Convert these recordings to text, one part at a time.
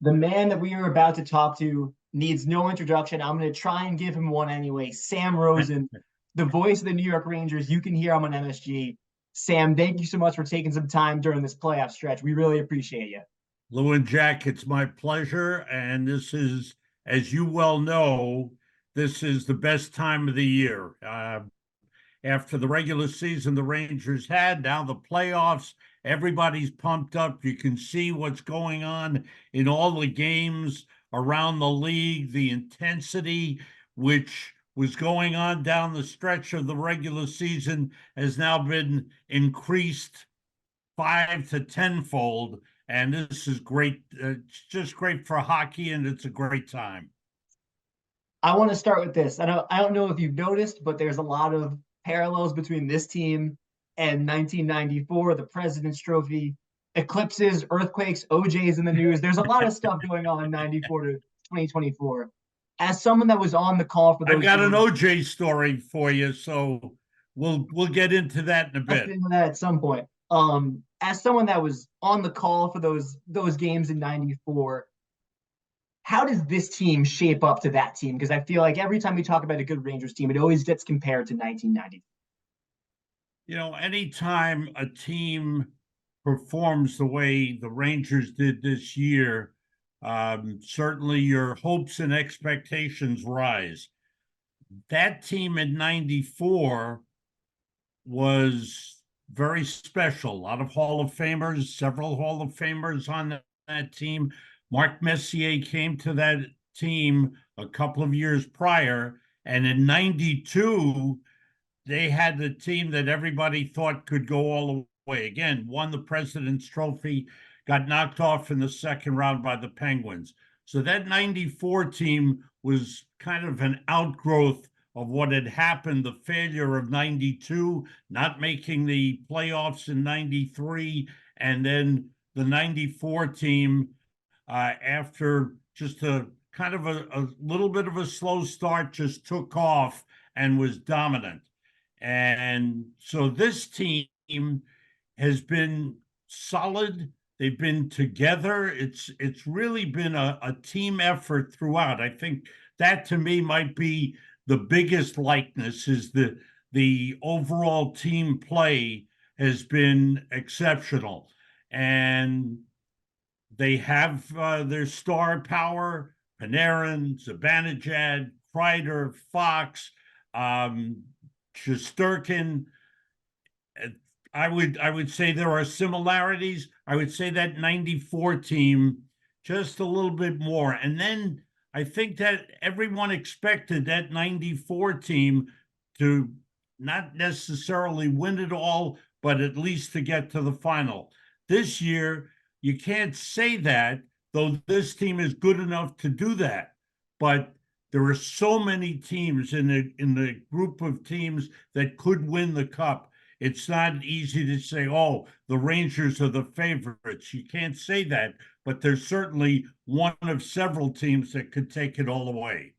The man that we are about to talk to needs no introduction. I'm going to try and give him one anyway. Sam Rosen, the voice of the New York Rangers. You can hear him on MSG. Sam, thank you so much for taking some time during this playoff stretch. We really appreciate you. Lou and Jack, it's my pleasure. And this is, as you well know, this is the best time of the year. After the regular season the Rangers had, now the playoffs, everybody's pumped up. You can see what's going on in all the games around the league, the intensity which was going on down the stretch of the regular season has now been increased 5 to 10-fold. And this is great. It's just great for hockey, and it's a great time. I want to start with this. I don't know if you've noticed, but there's a lot of parallels between this team and 1994, the President's Trophy, eclipses, earthquakes, OJ's in the news. There's a lot of stuff going on in 94 to 2024. As someone that was on the call for I've those got games, an OJ story for you, so we'll get into that in a let's bit. get into that at some point. As someone that was on the call for those games in 94, how does this team shape up to that team? Because I feel like every time we talk about a good Rangers team, it always gets compared to 1990. Anytime a team performs the way the Rangers did this year, certainly your hopes and expectations rise. That team in 94 was very special. A lot of Hall of Famers, several Hall of Famers on that team. Mark Messier came to that team a couple of years prior, and in 92, they had the team that everybody thought could go all the way. Again, won the President's Trophy, got knocked off in the second round by the Penguins. So that 94 team was kind of an outgrowth of what had happened, the failure of 92, not making the playoffs in 93, and then the 94 team, after just a kind of a little bit of a slow start, just took off and was dominant. And so this team has been solid. They've been together. It's really been a team effort throughout. I think that to me might be the biggest likeness, is the overall team play has been exceptional. And they have their star power: Panarin, Zibanejad, Kreider, Fox, Shesterkin. I would say there are similarities. I would say that 94 team just a little bit more. And then I think that everyone expected that 94 team to not necessarily win it all, but at least to get to the final. This year, you can't say that, though this team is good enough to do that. But there are so many teams in the group of teams that could win the cup. It's not easy to say, oh, the Rangers are the favorites. You can't say that, but there's certainly one of several teams that could take it all away.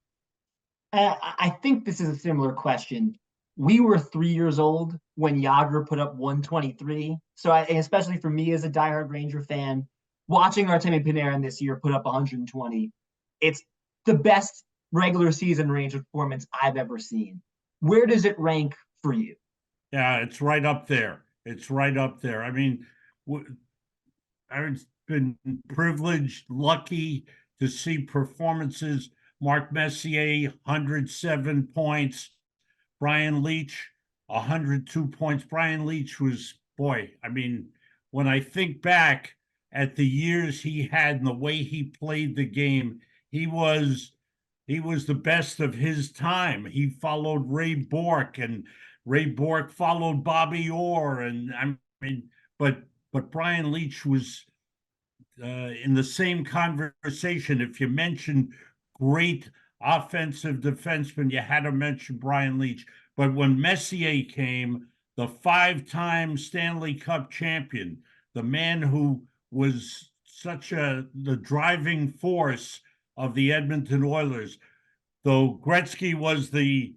I think this is a similar question. We were 3 years old when Yager put up 123. So, especially for me as a diehard Ranger fan, watching Artemi Panarin this year put up 120, it's the best regular season Ranger performance I've ever seen. Where does it rank for you? Yeah, it's right up there. It's right up there. I mean, I've been privileged, lucky to see performances. Mark Messier, 107 points. Brian Leetch, 102 points. Brian Leetch was, boy, I mean, when I think back at the years he had and the way he played the game, he was the best of his time. He followed Ray Bourque, and Ray Bourque followed Bobby Orr, and I mean, but Brian Leetch was in the same conversation. If you mentioned great offensive defenseman, you had to mention Brian Leetch. But when Messier came, the 5-time Stanley Cup champion, the man who was the driving force of the Edmonton Oilers, though Gretzky was the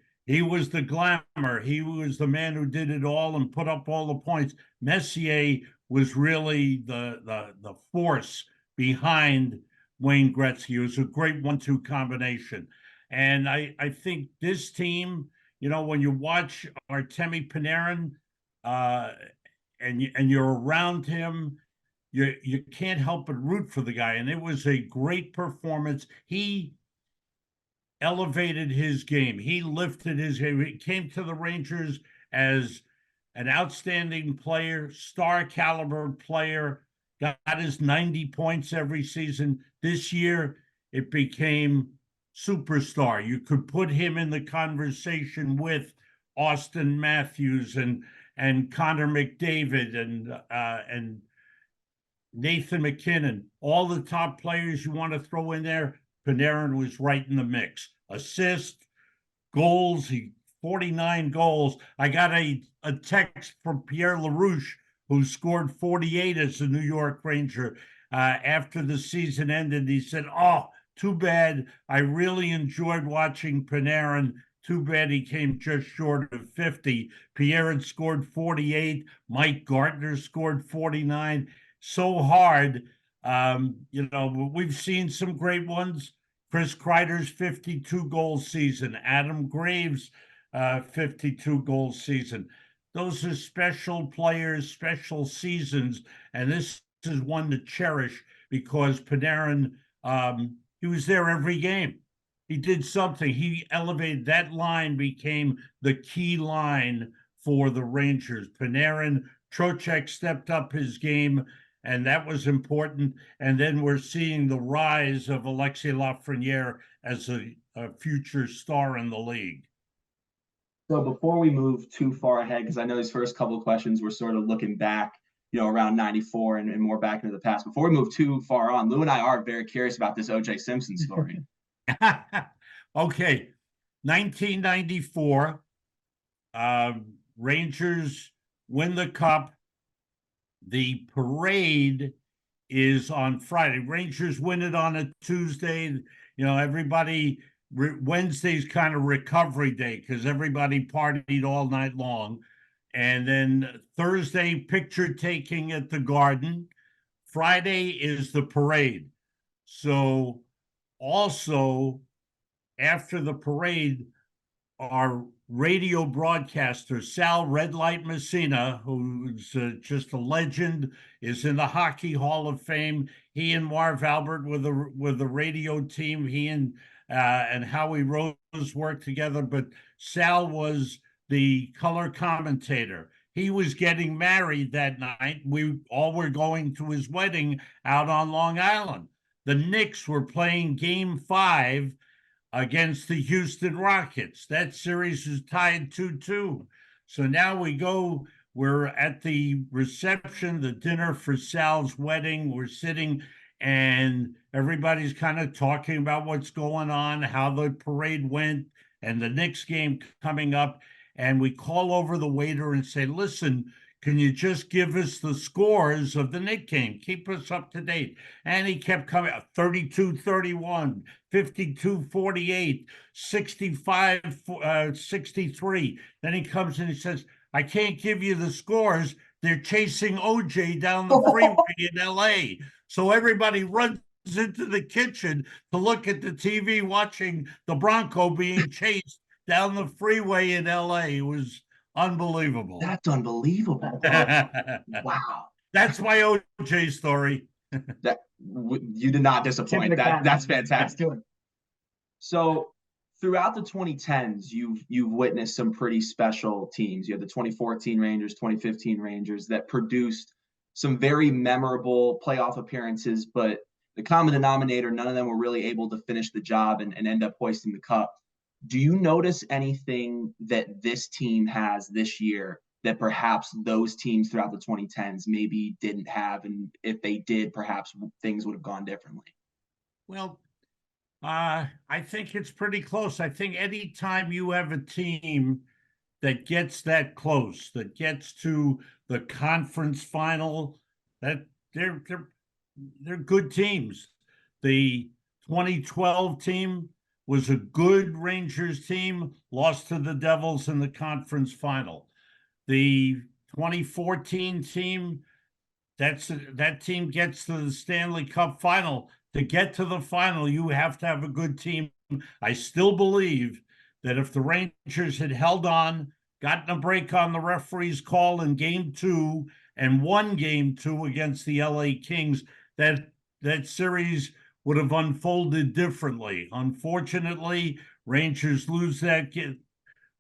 glamour. He was the man who did it all and put up all the points. Messier was really the force behind Wayne Gretzky. It was a great 1-2 combination. And I think this team, when you watch Artemi Panarin, and you're around him, you can't help but root for the guy. And it was a great performance. He elevated his game. He lifted his game. He came to the Rangers as an outstanding player, star caliber player, got his 90 points every season. This year, it became superstar. You could put him in the conversation with Austin Matthews and Connor McDavid and Nathan McKinnon, all the top players you want to throw in there. Panarin was right in the mix. Assists, goals, 49 goals. I got a text from Pierre LaRouche, who scored 48 as a New York Ranger after the season ended. He said, "Oh, too bad. I really enjoyed watching Panarin. Too bad he came just short of 50. Pierre had scored 48. Mike Gartner scored 49. So hard. We've seen some great ones. Chris Kreider's 52 goal season. Adam Graves' 52 goal season. Those are special players, special seasons, and this is one to cherish because Panarin, he was there every game. He did something. He elevated that line, became the key line for the Rangers. Panarin, Trocheck stepped up his game, and that was important. And then we're seeing the rise of Alexis Lafreniere as a future star in the league. So before we move too far ahead, because I know these first couple of questions were sort of looking back, around 94 and more back into the past. Before we move too far on, Lou and I are very curious about this OJ Simpson story. Okay. 1994, Rangers win the Cup. The parade is on Friday. Rangers win it on a Tuesday. Everybody, Wednesday's kind of recovery day because everybody partied all night long. And then Thursday, picture taking at the Garden. Friday is the parade. So also after the parade, our radio broadcaster, Sal Red Light Messina, who's just a legend, is in the Hockey Hall of Fame. He and Marv Albert with the radio team. He and Howie Rose worked together, but Sal was the color commentator. He was getting married that night. We all were going to his wedding out on Long Island. The Knicks were playing Game 5 against the Houston Rockets. That series is tied 2-2. So now we're at the reception, the dinner for Sal's wedding. We're sitting and everybody's kind of talking about what's going on, how the parade went, and the Knicks game coming up. And we call over the waiter and say, "Listen, can you just give us the scores of the Knicks game? Keep us up to date." And he kept coming up 32-31, 52-48, 65-63. Then he comes in and says, "I can't give you the scores. They're chasing OJ down the freeway in LA." So everybody runs into the kitchen to look at the TV watching the Bronco being chased down the freeway in LA. It was unbelievable. That's unbelievable. Wow. That's my OJ story. You did not disappoint. That's fantastic. So throughout the 2010s, you've witnessed some pretty special teams. You had the 2014 Rangers, 2015 Rangers that produced some very memorable playoff appearances, but the common denominator, none of them were really able to finish the job and end up hoisting the cup. Do you notice anything that this team has this year that perhaps those teams throughout the 2010s maybe didn't have? And if they did, perhaps things would have gone differently. Well, I think it's pretty close. I think anytime you have a team that gets that close, that gets to the conference final, that they're good teams. The 2012 team was a good Rangers team, lost to the Devils in the conference final. The 2014 team, that team gets to the Stanley Cup final. to get to the final, you have to have a good team. I still believe that if the Rangers had held on, gotten a break on the referee's call in game 2 and won game 2 against the LA Kings, that series would have unfolded differently. Unfortunately, Rangers lose the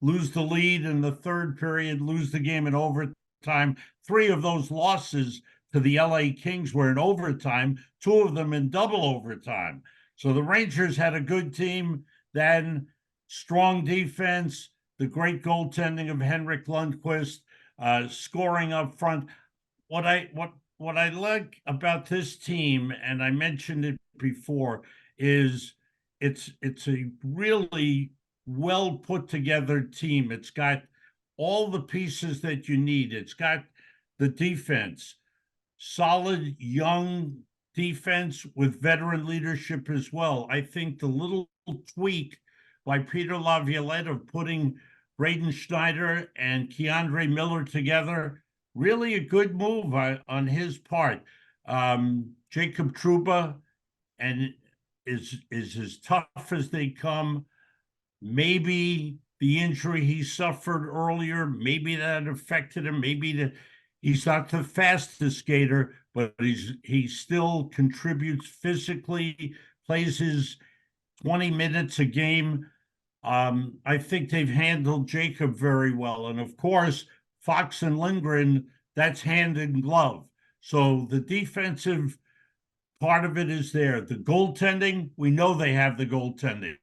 lead in the third period, lose the game in overtime. 3 of those losses to the LA Kings were in overtime, 2 of them in double overtime. So the Rangers had a good team then, strong defense, the great goaltending of Henrik Lundqvist, scoring up front. What I like about this team, and I mentioned it before, is it's a really well put together team. It's got all the pieces that you need. It's got the defense, solid young defense with veteran leadership as well. I think the little tweak by Peter Laviolette of putting Braden Schneider and Keandre Miller together, really a good move on his part. Jacob Trouba and is as tough as they come. Maybe the injury he suffered earlier, maybe that affected him. Maybe he's not the fastest skater, but he still contributes physically, plays his 20 minutes a game. I think they've handled Jacob very well. And of course, Fox and Lindgren, that's hand in glove. So the defensive part of it is there. The goaltending, we know they have the goaltending.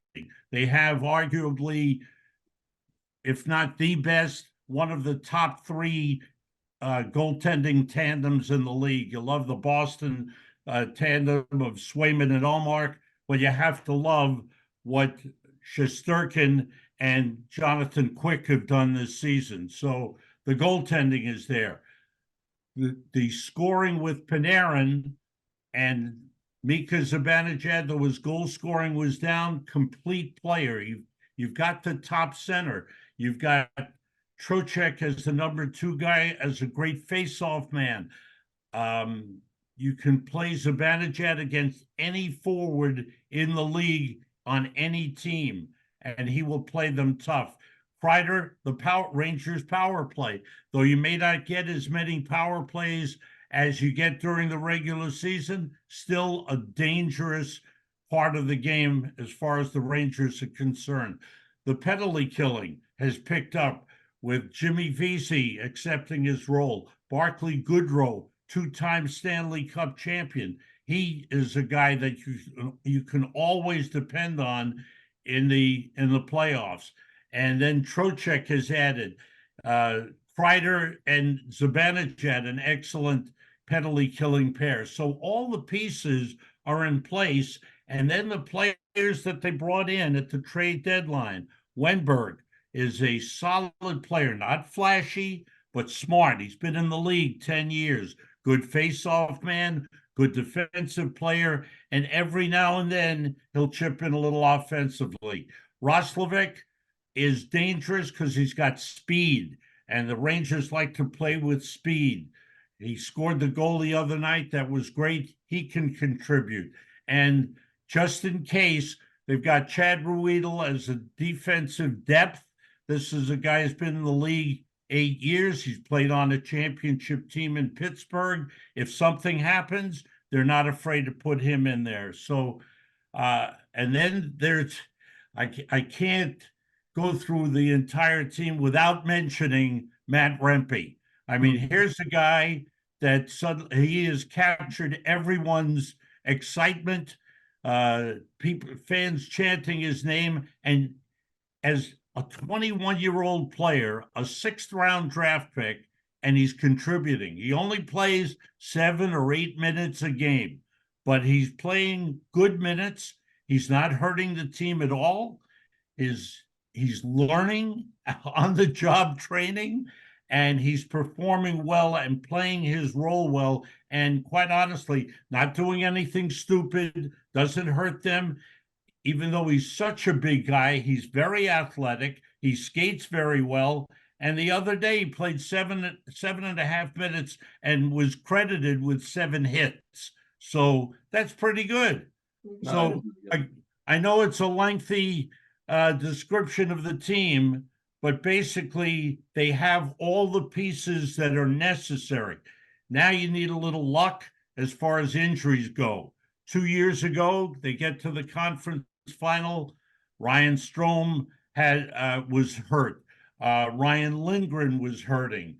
They have arguably, if not the best, one of the top 3 goaltending tandems in the league. You love the Boston tandem of Swayman and Ullmark, but you have to love what Shesterkin and Jonathan Quick have done this season. So the goaltending is there. The scoring with Panarin and Mika Zibanejad, though his goal scoring was down, complete player. You've got the top center. You've got Trocheck as the number 2 guy, as a great face-off man. You can play Zibanejad against any forward in the league on any team, and he will play them tough. Kreider, the Rangers power play, though you may not get as many power plays as you get during the regular season, still a dangerous part of the game as far as the Rangers are concerned. The penalty killing has picked up with Jimmy Vesey accepting his role. Barclay Goodrow, 2-time Stanley Cup champion. He is a guy that you can always depend on in the playoffs. And then Trocheck has added Kreider and Zibanejad, an excellent penalty killing pair. So all the pieces are in place. And then the players that they brought in at the trade deadline. Wenberg is a solid player, not flashy, but smart. He's been in the league 10 years. Good face-off man, good defensive player, and every now and then he'll chip in a little offensively. Roslovic is dangerous because he's got speed, and the Rangers like to play with speed. He scored the goal the other night. That was great. He can contribute. And just in case, they've got Chad Ruedel as a defensive depth. This is a guy who's been in the league 8 years. He's played on a championship team in Pittsburgh. If something happens, they're not afraid to put him in there. So, and then there's, I can't go through the entire team without mentioning Matt Rempe. I mean, here's a guy that suddenly he has captured everyone's excitement. Fans chanting his name, and as a 21-year-old player, a 6th-round draft pick, and he's contributing. He only plays 7 or 8 minutes a game, but he's playing good minutes. He's not hurting the team at all. He's learning on-the-job training, and he's performing well and playing his role well. And quite honestly, not doing anything stupid, doesn't hurt them. Even though he's such a big guy, he's very athletic. He skates very well. And the other day he played 7.5 minutes and was credited with 7 hits. So that's pretty good. So I know it's a lengthy description of the team, but basically they have all the pieces that are necessary. Now you need a little luck as far as injuries go. 2 years ago, they get to the conference final. Ryan Strome was hurt. Ryan Lindgren was hurting.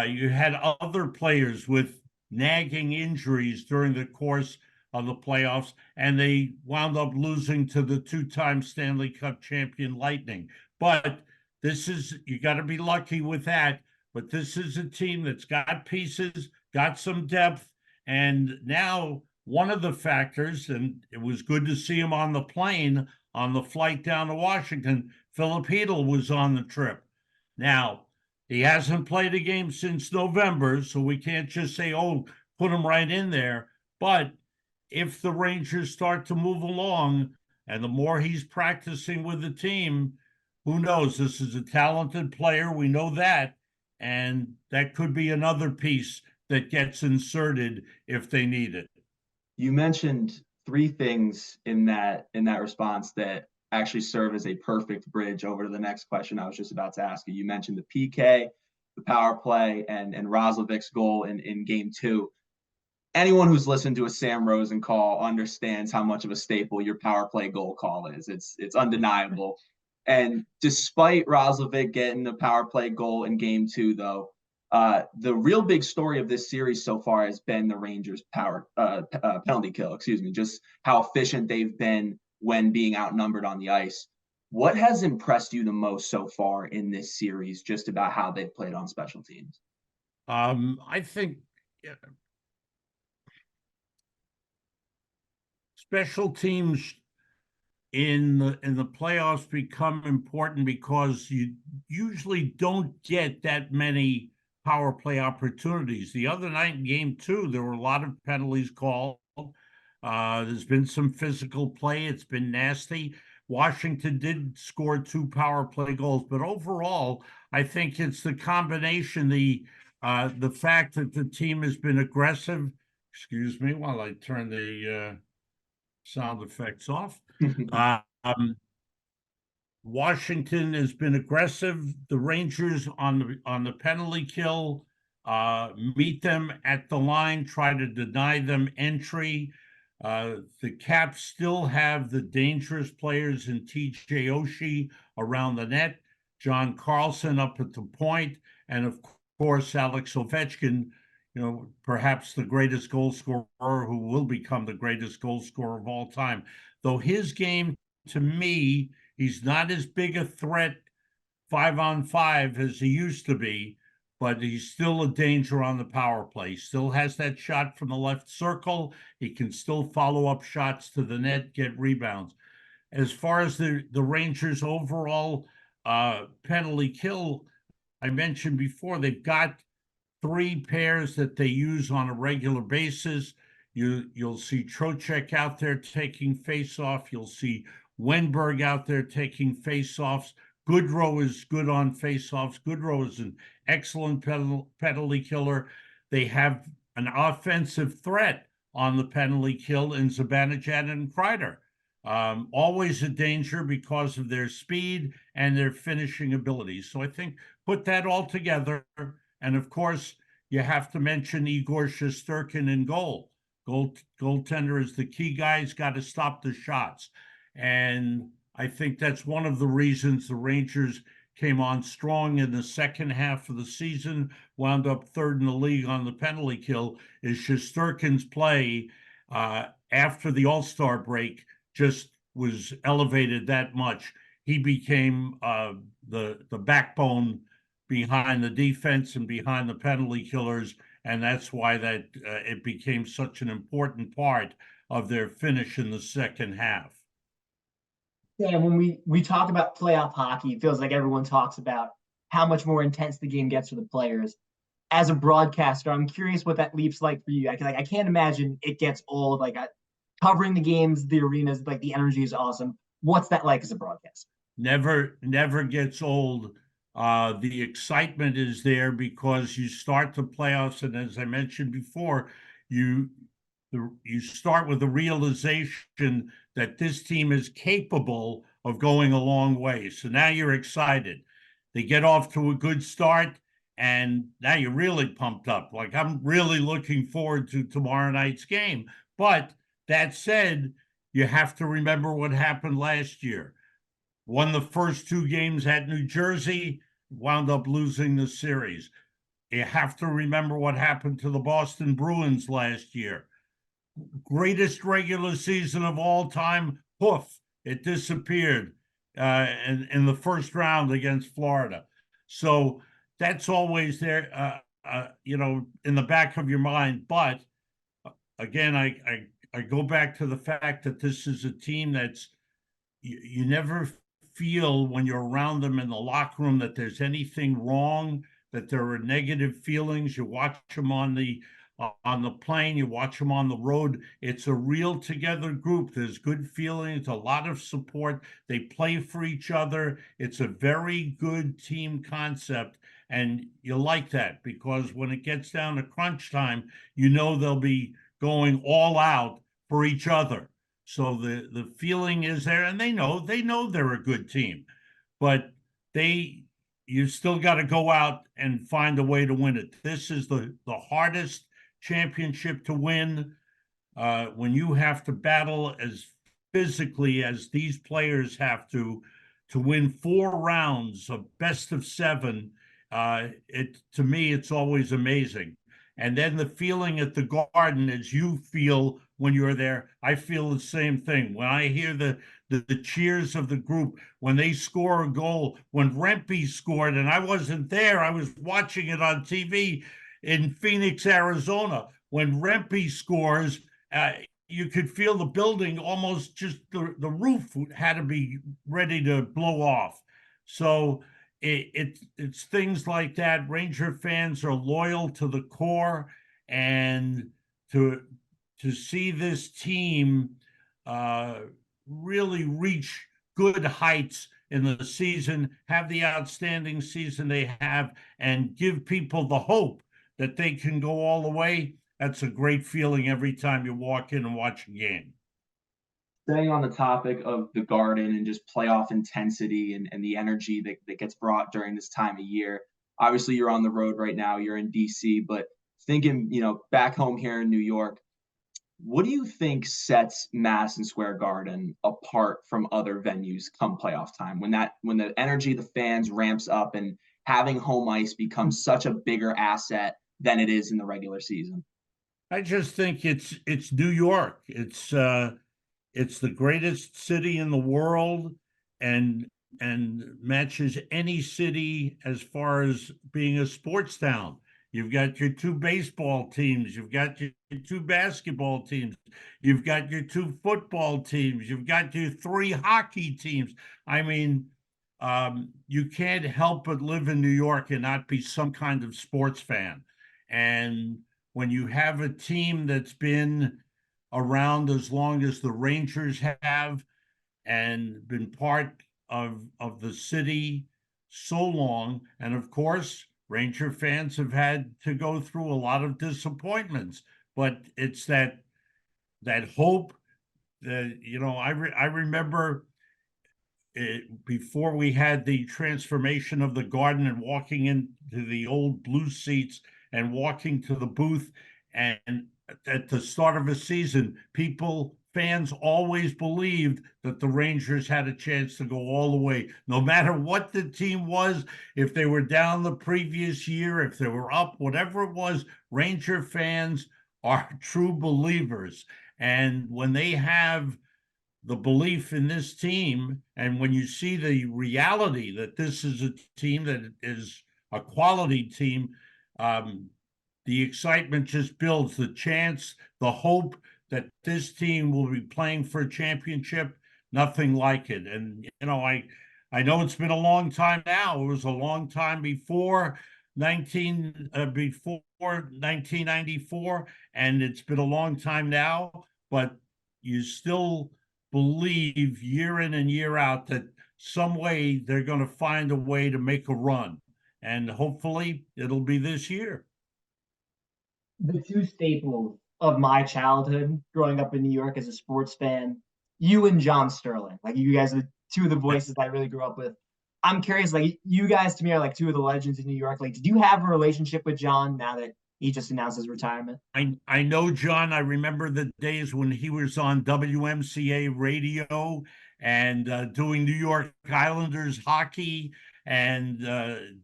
You had other players with nagging injuries during the course of the playoffs, and they wound up losing to the two-time Stanley Cup champion Lightning. But you got to be lucky with that. But this is a team that's got pieces, got some depth, and now one of the factors, and it was good to see him on the plane on the flight down to Washington, Philip Hedl was on the trip. Now, he hasn't played a game since November, so we can't just say, oh, put him right in there. But if the Rangers start to move along and the more he's practicing with the team, who knows? This is a talented player. We know that. And that could be another piece that gets inserted if they need it. You mentioned three things in that response that actually serve as a perfect bridge over to the next question I was just about to ask you. You mentioned the PK, the power play, and Roslovic's goal in game 2. Anyone who's listened to a Sam Rosen call understands how much of a staple your power play goal call is. It's undeniable. And despite Roslovic getting the power play goal in game 2, though, the real big story of this series so far has been the Rangers' penalty kill. Just how efficient they've been when being outnumbered on the ice. What has impressed you the most so far in this series, just about how they've played on special teams? I think special teams in the playoffs become important because you usually don't get that many power play opportunities. The other night in game 2, there were a lot of penalties called. There's been some physical play. It's been nasty. Washington did score 2 power play goals, but overall, I think it's the combination, the fact that the team has been aggressive. Excuse me while I turn the sound effects off. Washington has been aggressive. The Rangers on the penalty kill meet them at the line, try to deny them entry. The Caps still have the dangerous players in TJ Oshie around the net, John Carlson up at the point, and of course Alex Ovechkin, perhaps the greatest goal scorer, who will become the greatest goal scorer of all time. Though his game, to me, he's not as big a threat 5-on-5 as he used to be, but he's still a danger on the power play. He still has that shot from the left circle. He can still follow up shots to the net, get rebounds. As far as the Rangers' overall penalty kill, I mentioned before, they've got 3 pairs that they use on a regular basis. You'll see Trocheck out there taking face-off. You'll see Wenberg out there taking face-offs. Goodrow is good on face-offs. Goodrow is an excellent penalty killer. They have an offensive threat on the penalty kill in Zibanejad and Kreider. Always a danger because of their speed and their finishing abilities. So I think put that all together, and of course, you have to mention Igor Shesterkin in goal. Goaltender is the key guy. He's got to stop the shots. And I think that's one of the reasons the Rangers came on strong in the second half of the season, wound up 3rd in the league on the penalty kill, is Shesterkin's play after the All-Star break just was elevated that much. He became the backbone behind the defense and behind the penalty killers, and that's why it became such an important part of their finish in the second half. Yeah, when we talk about playoff hockey, it feels like everyone talks about how much more intense the game gets for the players. As a broadcaster, I'm curious what that leap's like for you. I can't imagine it gets old. Covering the games, the arenas, the energy is awesome. What's that like as a broadcaster? Never gets old. The excitement is there because you start the playoffs, and as I mentioned before, the you start with the realization that this team is capable of going a long way. So now you're excited. They get off to a good start, and now you're really pumped up. Like, I'm really looking forward to tomorrow night's game. But that said, you have to remember what happened last year. Won the first two games at New Jersey, wound up losing the series. You have to remember what happened to the Boston Bruins last year. Greatest regular season of all time, poof, it disappeared in the first round against Florida. So that's always there, in the back of your mind. But again, I go back to the fact that this is a team that's you never feel when you're around them in the locker room that there's anything wrong, that there are negative feelings. You watch them on the plane, you watch them on the road. It's a real together group. There's good feelings, a lot of support. They play for each other. It's a very good team concept. And you like that because when it gets down to crunch time, you know they'll be going all out for each other. So the feeling is there, and they know they're a good team, but you still got to go out and find a way to win it. This is the hardest championship to win when you have to battle as physically as these players have to win 4 rounds of best of 7. To me, it's always amazing. And then the feeling at the Garden, as you feel when you're there, I feel the same thing. When I hear the cheers of the group, when they score a goal, when Rempe scored, and I wasn't there, I was watching it on TV in Phoenix, Arizona. When Rempe scores, you could feel the building almost just the roof had to be ready to blow off. So it's things like that. Ranger fans are loyal to the core, and to see this team really reach good heights in the season, have the outstanding season they have, and give people the hope that they can go all the way. That's a great feeling every time you walk in and watch a game. Staying on the topic of the Garden and just playoff intensity and the energy that gets brought during this time of year. Obviously, you're on the road right now. You're in DC, but thinking, back home here in New York, what do you think sets Madison Square Garden apart from other venues come playoff time? When the energy of the fans ramps up and having home ice becomes such a bigger asset than it is in the regular season? I just think it's New York. It's the greatest city in the world, and matches any city as far as being a sports town. You've got your 2 baseball teams, you've got your 2 basketball teams, you've got your 2 football teams, you've got your 3 hockey teams. I mean, you can't help but live in New York and not be some kind of sports fan. And when you have a team that's been around as long as the Rangers have and been part of the city so long, and of course, Ranger fans have had to go through a lot of disappointments, but it's that hope that, I remember before we had the transformation of the Garden and walking into the old blue seats and walking to the booth, and at the start of a season, fans always believed that the Rangers had a chance to go all the way, no matter what the team was. If they were down the previous year, if they were up, whatever it was, Ranger fans are true believers. And when they have the belief in this team, and when you see the reality that this is a team that is a quality team, the excitement just builds. The chance, the hope that this team will be playing for a championship, nothing like it. And I know it's been a long time now. It was a long time before 1994, and it's been a long time now, but you still believe year in and year out that some way they're going to find a way to make a run, and hopefully it'll be this year. The 2 staples of my childhood growing up in New York as a sports fan. You and John Sterling, like you guys are two of the voices that I really grew up with. I'm curious, like you guys to me are like two of the legends in New York. Like, did you have a relationship with John now that he just announced his retirement? I know John. I remember the days when he was on WMCA radio and doing New York Islanders hockey. And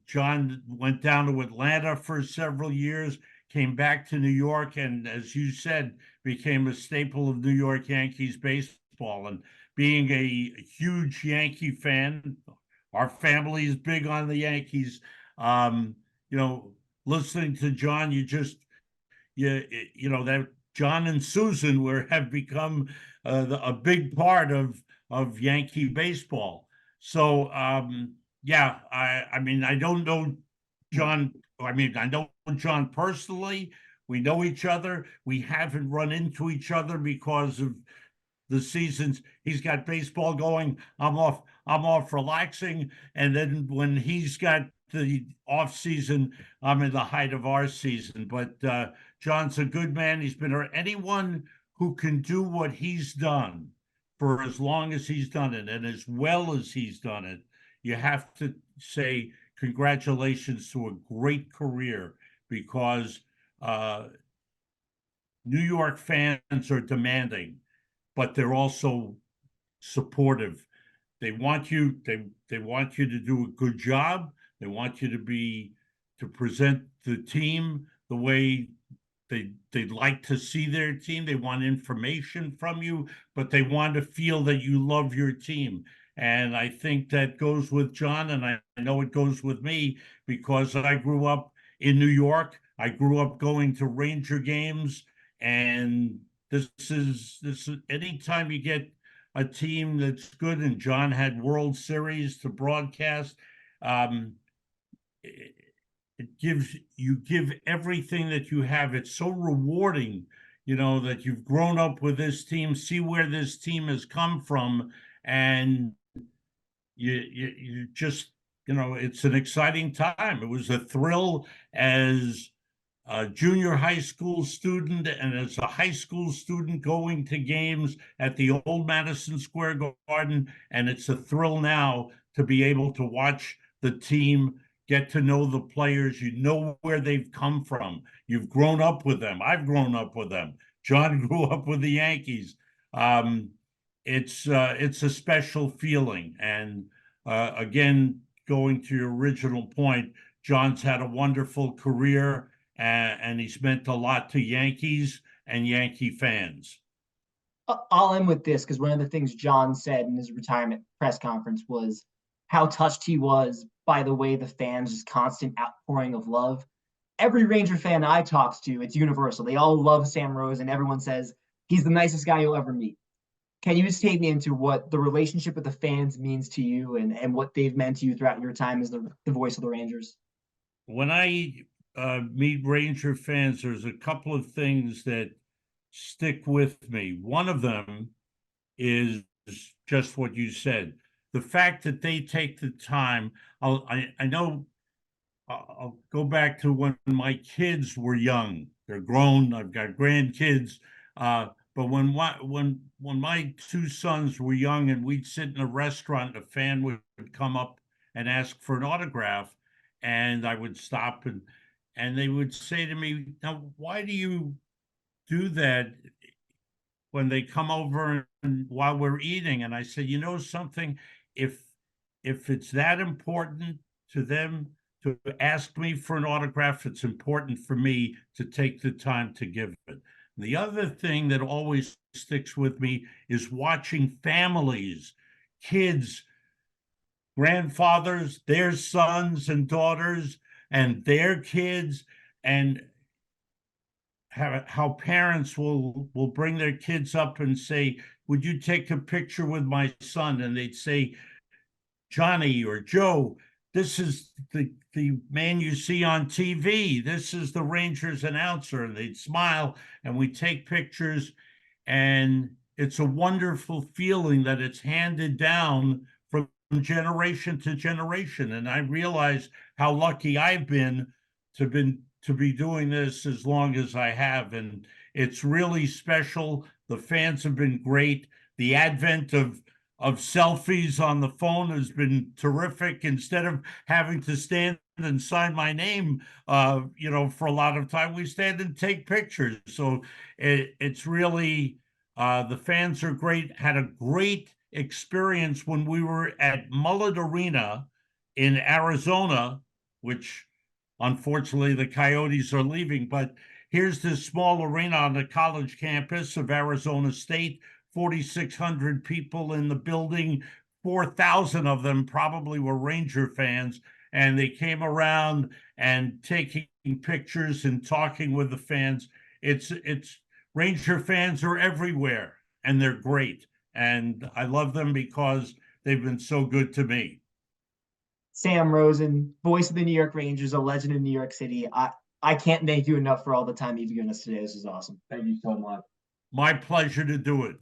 John went down to Atlanta for several years, came back to New York, and as you said, became a staple of New York Yankees baseball. And being a huge Yankee fan, our family is big on the Yankees. Um, you know, listening to John, you know that John and Susan have become a big part of Yankee baseball. So yeah, I mean I don't know John. I mean I know John personally. We know each other. We haven't run into each other because of the seasons. He's got baseball going. I'm off relaxing. And then when he's got the off season, I'm in the height of our season. But John's a good man. He's been anyone who can do what he's done for as long as he's done it and as well as he's done it. You have to say congratulations to a great career because New York fans are demanding, but they're also supportive. They want you to do a good job. They want you to present the team the way they'd like to see their team. They want information from you, but they want to feel that you love your team. And I think that goes with John, and I know it goes with me because I grew up in New York. I grew up going to Ranger games, and this is anytime you get a team that's good, and John had World Series to broadcast. Um, it, it give everything that you have. It's so rewarding, that you've grown up with this team, see where this team has come from, and you just it's an exciting time. It was a thrill as a junior high school student and as a high school student going to games at the old Madison Square Garden. And it's a thrill now to be able to watch the team, get to know the players. You know where they've come from. You've grown up with them. I've grown up with them. John grew up with the Yankees. It's a special feeling. And again, going to your original point, John's had a wonderful career, and he's meant a lot to Yankees and Yankee fans. I'll end with this because one of the things John said in his retirement press conference was how touched he was by the way the fans' just constant outpouring of love. Every Ranger fan I talk to, it's universal. They all love Sam Rosen. Everyone says he's the nicest guy you'll ever meet. Can you just take me into what the relationship with the fans means to you and what they've meant to you throughout your time as the voice of the Rangers? When I meet Ranger fans, there's a couple of things that stick with me. One of them is just what you said. The fact that they take the time. I know I'll go back to when my kids were young. They're grown. I've got grandkids. But when my two sons were young and we'd sit in a restaurant, a fan would come up and ask for an autograph, and I would stop and they would say to me, "Now, why do you do that when they come over and while we're eating?" And I said, "You know something? If it's that important to them to ask me for an autograph, it's important for me to take the time to give it." The other thing that always sticks with me is watching families, kids, grandfathers, their sons and daughters, and their kids, and how parents will bring their kids up and say, "Would you take a picture with my son?" And they'd say, "Johnny or Joe, this is the man you see on TV. This is the Rangers announcer." And they'd smile, and we take pictures, and it's a wonderful feeling that it's handed down from generation to generation. And I realize how lucky I've been to be doing this as long as I have. And It's really special. The fans have been great. The advent of selfies on the phone has been terrific. Instead of having to stand and sign my name, for a lot of time, we stand and take pictures. So it's really, the fans are great. Had a great experience when we were at Mullet Arena in Arizona, which unfortunately the Coyotes are leaving, but here's this small arena on the college campus of Arizona State, 4,600 people in the building, 4,000 of them probably were Ranger fans, and they came around and taking pictures and talking with the fans. It's Ranger fans are everywhere, and they're great, and I love them because they've been so good to me. Sam Rosen, voice of the New York Rangers, a legend in New York City. I can't thank you enough for all the time you've given us today. This is awesome. Thank you so much. My pleasure to do it.